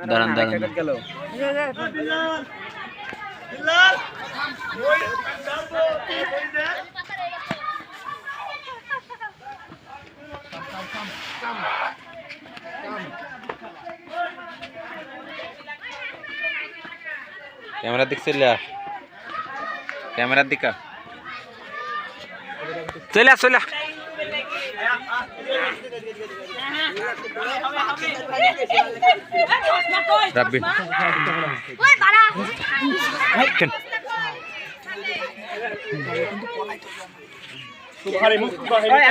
দাঁড়ান দাঁড়ান ক্যামেরার দিক চলে আস ক্যামেরার দিকে চলে আস চলে আস রাব্বি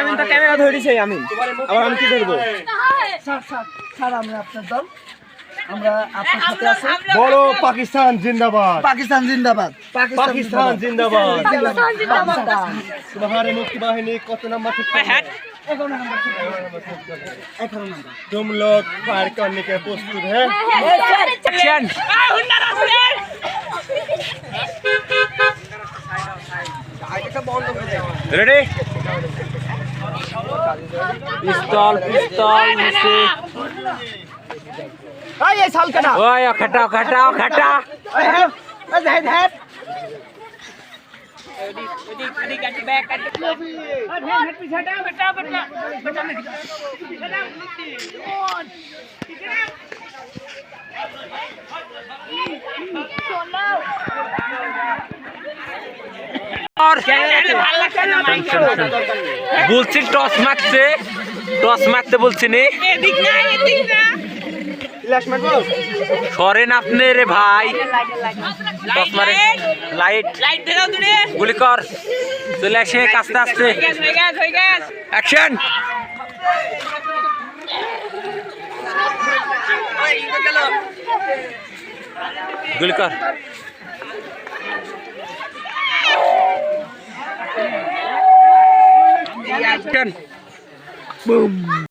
আমি তো ক্যামেরা ধরেছি আমি আবার আমি কি ধরবো স্যার আমরা আপনার দল আমরা আপনার সাথে আছি বলো পাকিস্তান জিন্দাবাদ পাকিস্তান জিন্দাবাদ পাকিস্তান জিন্দাবাদ পাকিস্তান জিন্দাবাদ तुम्हारे मुक्ति बाहिनी कत नंबर ठीक है 11 नंबर तुम लोग फायर करने के प्रस्तुत है एक्शन रेडी पिस्तौल पिस्तौल से ये साल का ना ओए खटाओ खटाओ खटा हेड हेड বলছি টস মারতে বলছি নি সরেন আপনি রে ভাই টস মারে লাইট গুলি কর চলে আসে আস্তে আস্তে অ্যাকশন গুলি কর অ্যাকশন বুম